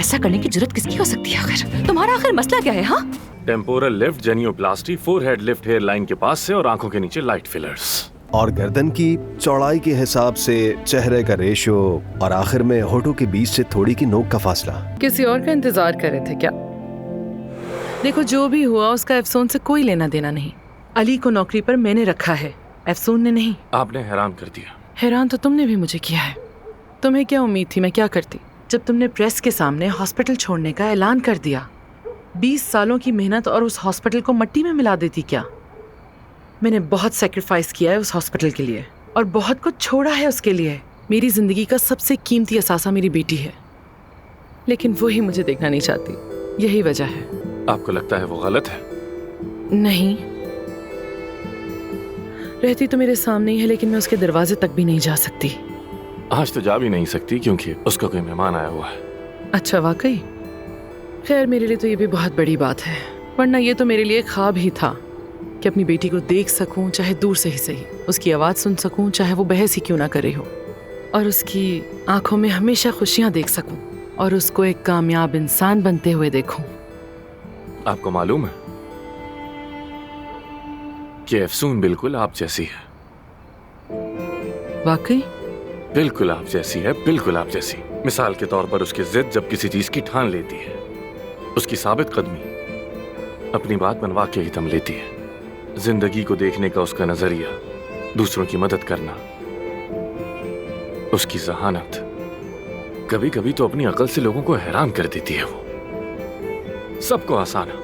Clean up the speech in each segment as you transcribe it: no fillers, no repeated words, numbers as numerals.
ऐसा करने की जरूरत किसकी हो सकती है? आखिर तुम्हारा आखिर मसला क्या है? हाँ, temporal lift genioplasty, forehead lift hairline के पास से और आंखों के नीचे लाइट फिलर्स। और गर्दन की चौड़ाई के हिसाब से चेहरे का रेशो और आखिर में होठों के बीच से थोड़ी की नोक का फासला। किसी और का इंतजार कर रहे थे क्या? देखो, जो भी हुआ उसका अफसून से कोई लेना देना नहीं। अली को नौकरी पर मैंने रखा है, अफसून ने नहीं। आपने हैरान कर दिया। हैरान तो तुमने भी मुझे किया है। तुम्हें क्या उम्मीद थी मैं क्या करती जब तुमने प्रेस के सामने हॉस्पिटल छोड़ने का ऐलान कर दिया? 20 सालों की मेहनत और उस हॉस्पिटल को मिट्टी में मिला देती क्या? मैंने बहुत सैक्रिफाइस किया है उस हॉस्पिटल के लिए और बहुत कुछ छोड़ा है उसके लिए। मेरी जिंदगी का सबसे कीमती असासा मेरी बेटी है, लेकिन वो ही मुझे देखना नहीं चाहती। यही वजह है। आपको लगता है वो गलत है? नहीं, रहती तो मेरे सामने ही है, लेकिन मैं उसके दरवाजे तक भी नहीं जा सकती। आज तो जा भी नहीं सकती क्योंकि उसका कोई मेहमान आया हुआ है। अच्छा, वाकई? खैर, मेरे लिए तो ये भी बहुत बड़ी बात है, वरना ये तो मेरे लिए ख्वाब ही था कि अपनी बेटी को देख सकूं, चाहे दूर से ही सही, उसकी आवाज़ सुन सकूं, चाहे वो बहस ही क्यों ना करे हो, और उसकी आंखों में हमेशा खुशियां देख सकूं और उसको एक कामयाब इंसान बनते हुए देखूं। आपको मालूम है कि अफसून बिल्कुल आप जैसी है। वाकई? बिल्कुल आप जैसी है, बिल्कुल आप जैसी। मिसाल के तौर पर उसकी जिद जब किसी चीज की ठान लेती है, उसकी साबित कदमी अपनी बात मनवा के ही दम लेती है, जिंदगी को देखने का उसका नजरिया, दूसरों की मदद करना, उसकी जहानत, कभी कभी तो अपनी अकल से लोगों को हैरान कर देती है। वो सबको हंसाना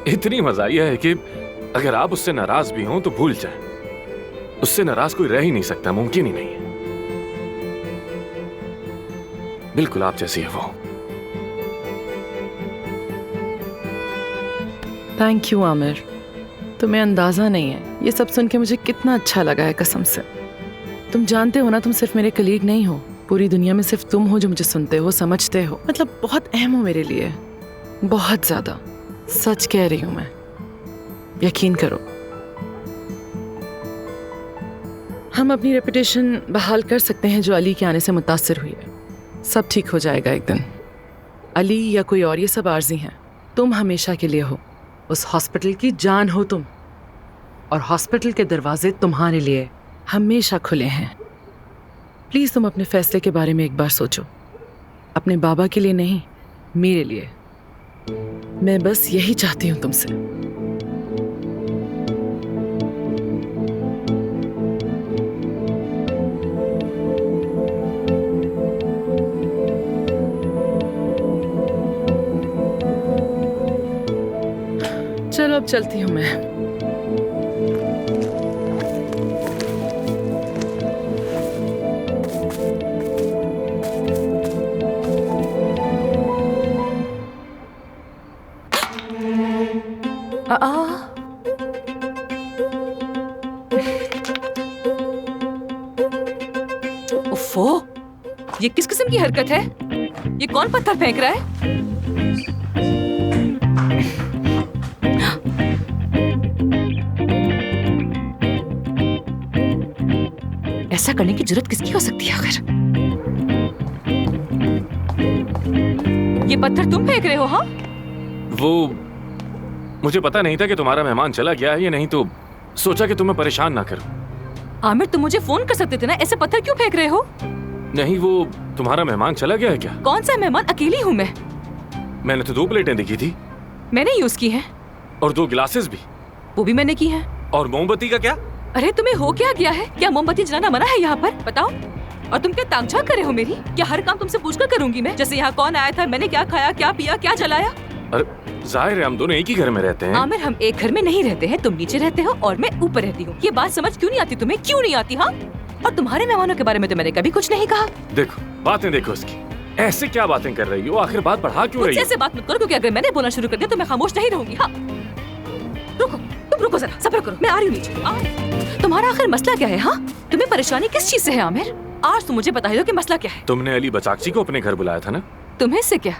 इतनी मज़ाहिया है कि अगर आप उससे नाराज भी हों तो भूल जाएं, उससे नाराज कोई रह ही नहीं सकता, मुमकिन ही नहीं है। बिल्कुल आप जैसी है वो। थैंक यू आमिर, तुम्हें अंदाजा नहीं है ये सब सुन के मुझे कितना अच्छा लगा है, कसम से। तुम जानते हो ना, तुम सिर्फ मेरे कलीग नहीं हो, पूरी दुनिया में सिर्फ तुम हो जो मुझे सुनते हो, समझते हो, मतलब बहुत अहम हो मेरे लिए, बहुत ज्यादा। सच कह रही हूं मैं, यकीन करो। हम अपनी रेपुटेशन बहाल कर सकते हैं जो अली के आने से मुतासिर हुई है। सब ठीक हो जाएगा एक दिन। अली या कोई और, ये सब आर्जी हैं। तुम हमेशा के लिए हो, उस हॉस्पिटल की जान हो तुम, और हॉस्पिटल के दरवाजे तुम्हारे लिए हमेशा खुले हैं। प्लीज तुम अपने फैसले के बारे में एक बार सोचो, अपने बाबा के लिए नहीं, मेरे लिए। मैं बस यही चाहती हूं तुमसे। चलो अब चलती हूँ मैं। उफ़ो, ये किस किस्म की हरकत है? ये कौन पत्थर फेंक रहा है? ऐसा करने की जरूरत किसकी हो सकती है आखिर? ये पत्थर तुम फेंक रहे हो? हाँ, वो मुझे पता नहीं था कि तुम्हारा मेहमान चला गया है या नहीं, तो सोचा कि तुम्हें परेशान ना करूं। आमिर, तुम मुझे फोन कर सकते थे ना, ऐसे पत्थर क्यों फेंक रहे हो? नहीं, वो तुम्हारा मेहमान चला गया है क्या? कौन सा मेहमान? अकेली हूँ मैं। मैंने तो 2 प्लेटें देखी थी। मैंने यूज की है। और 2 गिलासेस भी। वो भी मैंने की है। और मोमबत्ती का क्या? अरे तुम्हें हो क्या गया है? क्या मोमबत्ती जलाना मना है यहाँ पर? बताओ। और तुम क्या तांगझाक कर रहे हो मेरी? क्या हर काम तुमसे पूछकर करूंगी मैं? जैसे यहाँ कौन आया था, मैंने क्या खाया, क्या पिया, क्या जलाया? अरे जाहिर है हम दोनों एक ही घर में रहते हैं। आमिर, हम एक घर में नहीं रहते हैं। तुम नीचे रहते हो और मैं ऊपर रहती हूँ। ये बात समझ क्यों नहीं आती तुम्हें? क्यों नहीं आती? हाँ, और तुम्हारे मेहमानों के बारे में तो मैंने कभी कुछ नहीं कहा। देखो, बातें देखो इसकी। ऐसे क्या बातें कर रही हो? आखिर बात बढ़ा क्यों रही हो? ऐसे बात मत करो, क्योंकि अगर मैंने बोलना शुरू कर दिया तो मैं खामोश नहीं रहूंगी। हाँ, रुको, तुम रुको जरा, सब्र करो, मैं आ रही हूँ नीचे। तुम्हारा आखिर मसला क्या है? हाँ, तुम्हें परेशानी किस चीज से है आमिर? आज तुम मुझे बता दो कि मसला क्या है। तुमने अली बचाकची को अपने घर बुलाया था ना? तुम्हें इससे क्या?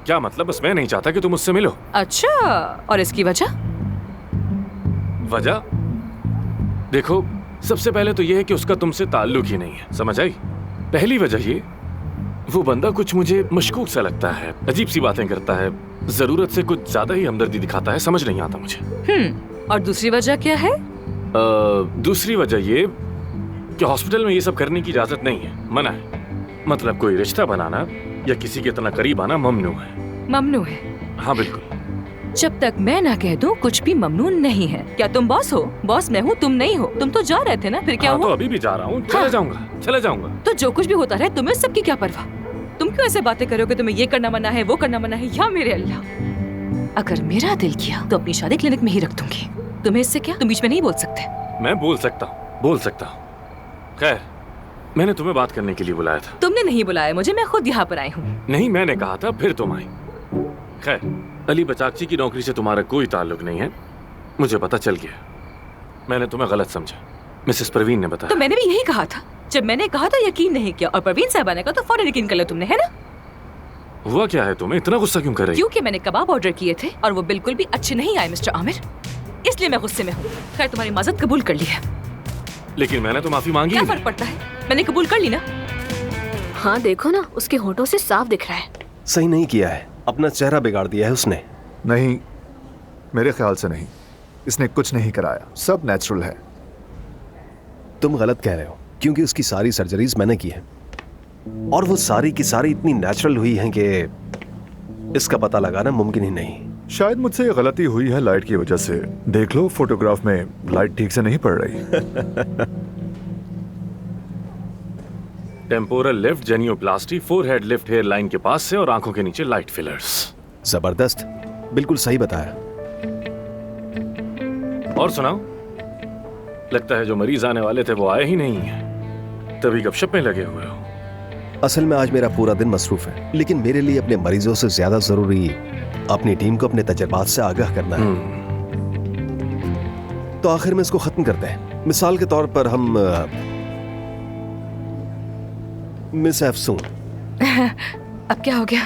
क्या मतलब? बस मैं नहीं चाहता कि तुम उससे मिलो। अच्छा, और इसकी वजह? वजह देखो, सबसे पहले तो यह है कि उसका तुमसे ताल्लुक ही नहीं है, समझ आई? पहली वजह ये वो बंदा कुछ मुझे मशकूक सा लगता है, अजीब सी बातें करता है, जरूरत से कुछ ज्यादा ही हमदर्दी दिखाता है, समझ नहीं आता मुझे। और दूसरी वजह क्या है? दूसरी वजह ये कि हॉस्पिटल में ये सब करने की इजाजत नहीं है, मना है। मतलब कोई रिश्ता बनाना या किसी के इतना करीब आना ममनू है। ममनू है? हाँ बिल्कुल। जब तक मैं ना कह दूं कुछ भी ममनू नहीं है। क्या तुम बॉस हो? बॉस मैं हूँ, तुम नहीं हो। तुम तो जा रहे थे ना, फिर क्या हाँ, हुआ? तो अभी भी जा रहा हूँ, चले जाऊंगा, चले जाऊंगा। तो जो कुछ भी होता रहे, तुम्हें सबकी क्या परवाह? तुम क्यों ऐसे बातें करोगे? तुम्हें ये करना मना है, वो करना मना है। या मेरे अल्लाह, अगर मेरा दिल किया तो अपनी शादी क्लिनिक में ही रख दूंगी। तुम्हें इससे क्या? तुम बीच में नहीं बोल सकते। मैं बोल सकता हूँ, बोल सकता हूँ। खैर, मैंने तुम्हें बात करने के लिए बुलाया था। तुमने नहीं बुलाया मुझे, मैं खुद यहाँ पर आई हूँ। नहीं, मैंने कहा था, फिर तुम आई। खैर, अली बचाकची की नौकरी से तुम्हारा कोई ताल्लुक नहीं है, मुझे पता चल गया। मैंने तुम्हें गलत समझा, मिसेस परवीन ने बताया। तो मैंने भी यही कहा था। जब मैंने कहा था यकीन नहीं किया, और परवीन साहबा ने कहा तो फौरन यकीन कर लिया तुमने, है ना? हुआ क्या है? तुम्हें इतना गुस्सा क्यों कर रही? क्योंकि मैंने कबाब ऑर्डर किए थे और वो बिल्कुल भी अच्छे नहीं आए मिस्टर आमिर, इसलिए मैं गुस्से में हूँ। खैर, तुम्हारी माजरत कबूल कर ली है। लेकिन मैंने तो माफी मांगी। क्या फर्क पड़ता है, मैंने कबूल कर ली ना। हाँ देखो ना, उसके होठों से साफ दिख रहा है। सही नहीं किया है, अपना चेहरा बिगाड़ दिया है उसने। नहीं, मेरे ख्याल से नहीं, इसने कुछ नहीं कराया, सब नेचुरल है। तुम गलत कह रहे हो, क्योंकि उसकी सारी सर्जरीज मैंने की है और वो सारी की सारी इतनी नेचुरल हुई हैं कि इसका पता लगाना मुमकिन ही नहीं। शायद मुझसे ये गलती हुई है लाइट की वजह से। देख लो, फोटोग्राफ में लाइट ठीक से नहीं पड़ रही। Temporal lift genioplasty, forehead lift hairline के पास से और आंखों के नीचे लाइट फिलर्स। जबरदस्त, बिल्कुल सही बताया। और सुनाओ, लगता है जो मरीज आने वाले थे वो आए ही नहीं है, तभी गपशप में लगे हुए हो। असल में आज मेरा पूरा दिन मसरूफ है, लेकिन मेरे लिए अपने मरीजों से ज्यादा जरूरी अपनी टीम को अपने तजर्बात से आगाह करना है। तो आखिर में इसको खत्म करते हैं। मिसाल के तौर पर हम मिस अफसून, अब क्या हो गया?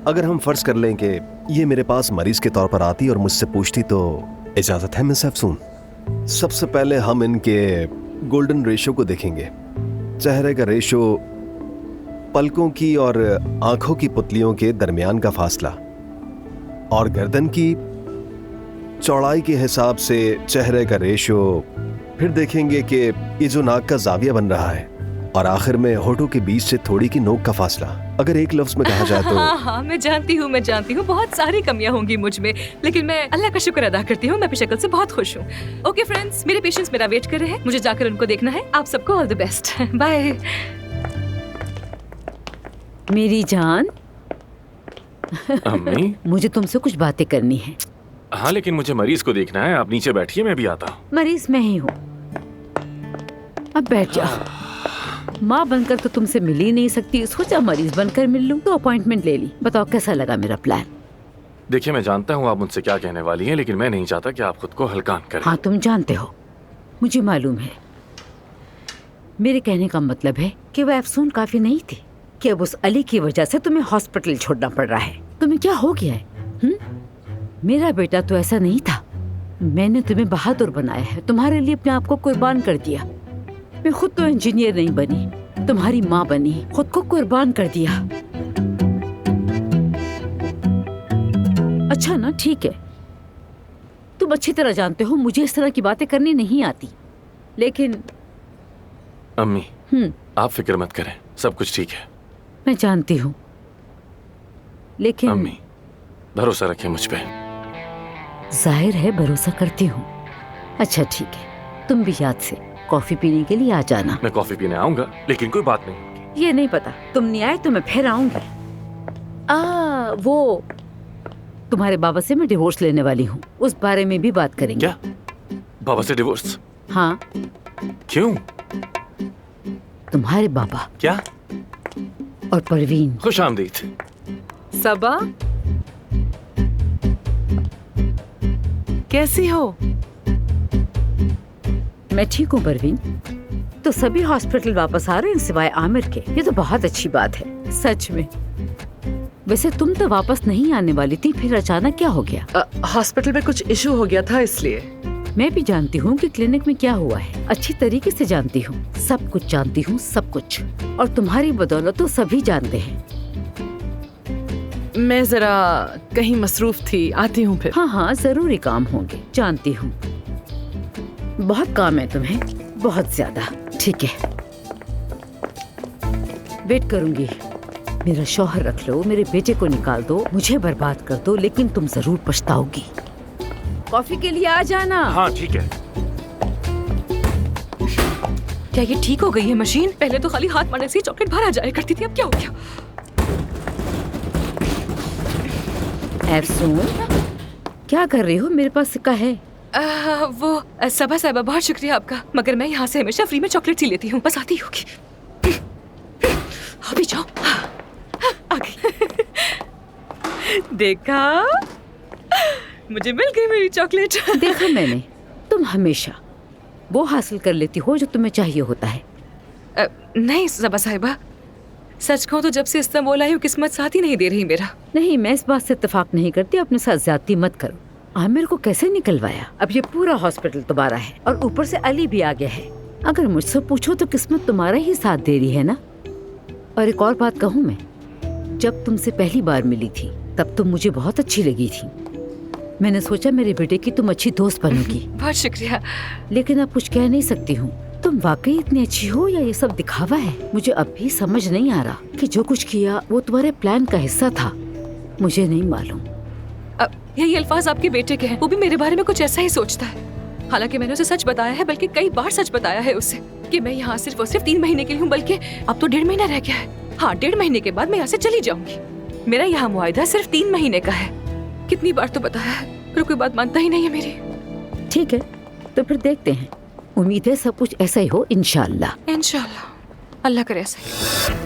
अगर हम फर्ज कर लें कि ये मेरे पास मरीज के तौर पर आती और मुझसे पूछती, तो इजाजत है मिस अफसून? सबसे पहले हम इनके गोल्डन रेशो को देखेंगे। चेहरे का रेशो, पलकों की और आंखों की पुतलियों के दरमियान का फासला, और गर्दन की चौड़ाई के हिसाब से चेहरे का रेशो। फिर देखेंगे कि ये जो नाक का जाविया बन रहा है, और आखिर में होठों के बीच से थोड़ी की नोक का फासला। अगर एक लफ्ज में कहा जाए तो हाँ, मैं जानती हूँ बहुत सारी कमियां होंगी मुझ में, लेकिन मैं अल्लाह का शुक्र अदा करती हूँ, मैं अपनी शक्ल से बहुत खुश हूँ। ओके फ्रेंड्स, मेरे पेशेंट्स मेरा वेट कर रहे हैं, मुझे जाकर उनको देखना है। आप सबको ऑल द बेस्ट, बाय। मेरी जान, अम्मी। मुझे तुमसे कुछ बातें करनी है। हाँ, लेकिन मुझे मरीज को देखना है। आप नीचे बैठिए, मैं भी आता हूँ। मरीज मैं ही हूँ, अब बैठ जाओ। माँ बनकर तो तुमसे मिल ही नहीं सकती, सोचा मरीज बनकर मिल लूं, तो अपॉइंटमेंट ले ली। बताओ कैसा लगा मेरा प्लान? देखिए, मैं जानता हूँ आप मुझसे क्या कहने वाली हैं, लेकिन मैं नहीं चाहता कि आप खुद को हल्कान करें। हाँ, तुम जानते हो, मुझे मालूम है। मेरे कहने का मतलब है कि वह अफसून काफी नहीं थी, कि अब उस अली की वजह से तुम्हें हॉस्पिटल छोड़ना पड़ रहा है। तुम्हें क्या हो गया है? मेरा बेटा तो ऐसा नहीं था। मैंने तुम्हें बहादुर बनाया है, तुम्हारे लिए अपने आप को कुर्बान कर दिया। मैं खुद तो इंजीनियर नहीं बनी, तुम्हारी माँ बनी, खुद को कुर्बान कर दिया। अच्छा ना, ठीक है, तुम अच्छी तरह जानते हो मुझे इस तरह की बातें करनी नहीं आती, लेकिन अम्मी, आप फिक्र मत करें, सब कुछ ठीक है। मैं जानती हूँ, लेकिन अम्मी, भरोसा रखें मुझ पे। जाहिर है भरोसा करती हूँ। अच्छा ठीक है, तुम भी याद से कॉफी पीने के लिए आ जाना। मैं कॉफी पीने आऊंगा, लेकिन कोई बात नहीं। ये नहीं पता, तुम नहीं आए तो मैं फिर आऊंगी। वो तुम्हारे बाबा से मैं डिवोर्स लेने वाली हूँ, उस बारे में भी बात करेंगे। क्या? बाबा से डिवोर्स? हाँ। क्यों? तुम्हारे बाबा क्या? और परवीन। खुश आमदीद। सबा, कैसी हो? मैं ठीक हूँ परवीन। तो सभी हॉस्पिटल वापस आ रहे हैं सिवाय आमिर के, ये तो बहुत अच्छी बात है सच में। वैसे तुम तो वापस नहीं आने वाली थी, फिर अचानक क्या हो गया? हॉस्पिटल में कुछ इशू हो गया था, इसलिए। मैं भी जानती हूँ कि क्लिनिक में क्या हुआ है, अच्छी तरीके से जानती हूँ, सब कुछ जानती हूँ, सब कुछ। और तुम्हारी बदौलत तो सभी जानते हैं। मैं जरा कहीं मसरूफ थी, आती हूँ फिर। हाँ हाँ, जरूरी काम होंगे, जानती हूँ। बहुत काम है तुम्हें, बहुत ज्यादा। ठीक है, वेट करूंगी। मेरा शौहर रख लो, मेरे बेटे को निकाल दो, मुझे बर्बाद कर दो, लेकिन तुम जरूर पछताओगी। कॉफी के लिए आ जाना। हाँ ठीक है। क्या ये ठीक हो गई है मशीन? पहले तो खाली हाथ मारने से ही चॉकलेट बाहर आ जाया करती थी, अब क्या हो गया? एफसून, क्या कर रही हो? मेरे पास सिक्का है। सबा साहिबा, बहुत शुक्रिया आपका, मगर मैं यहाँ से हमेशा फ्री में चॉकलेट ही लेती हूँ, बस आती होगी। अभी जाओ। आ गई। देखा, मुझे मिल गई मेरी चॉकलेट। देखा मैंने, तुम हमेशा वो हासिल कर लेती हो जो तुम्हें चाहिए होता है। नहीं सबा साहिबा, सच कहूँ तो जब से इस्तांबुल आई हूँ किस्मत साथ ही नहीं दे रही मेरा। नहीं, मैं इस बात से इत्तेफाक नहीं करती। अपने साथ ज्यादती मत करो। आमिर को कैसे निकलवाया? अब ये पूरा हॉस्पिटल तुम्हारा है और ऊपर से अली भी आ गया है। अगर मुझसे पूछो तो किस्मत तुम्हारा ही साथ दे रही है ना। और एक और बात कहूँ मैं, जब तुमसे पहली बार मिली थी तब तुम मुझे बहुत अच्छी लगी थी। मैंने सोचा मेरे बेटे की तुम अच्छी दोस्त बनोगी। बहुत शुक्रिया। लेकिन अब कुछ कह नहीं सकती हूँ। तुम वाकई इतनी अच्छी हो या ये सब दिखावा है? मुझे अब भी समझ नहीं आ रहा कि जो कुछ किया वो तुम्हारे प्लान का हिस्सा था। मुझे नहीं मालूम। यही अल्फाज आपके बेटे के हैं, वो भी मेरे बारे में कुछ ऐसा ही सोचता है। हालांकि मैंने उसे सच बताया है, बल्कि कई बार सच बताया है उसे कि मैं यहाँ सिर्फ और सिर्फ 3 महीने के लिए हूँ, बल्कि अब तो 1.5 महीना रह गया है। हाँ, 1.5 महीने के बाद मैं यहाँ से चली जाऊंगी। मेरा यहाँ मुआहदा सिर्फ 3 महीने का है। कितनी बार तो बताया है, पर कोई बात मानता ही नहीं है मेरी। ठीक है, तो फिर देखते हैं। उम्मीद है सब कुछ ऐसा ही हो, इंशाअल्लाह। इंशाअल्लाह, अल्लाह करे ऐसा ही।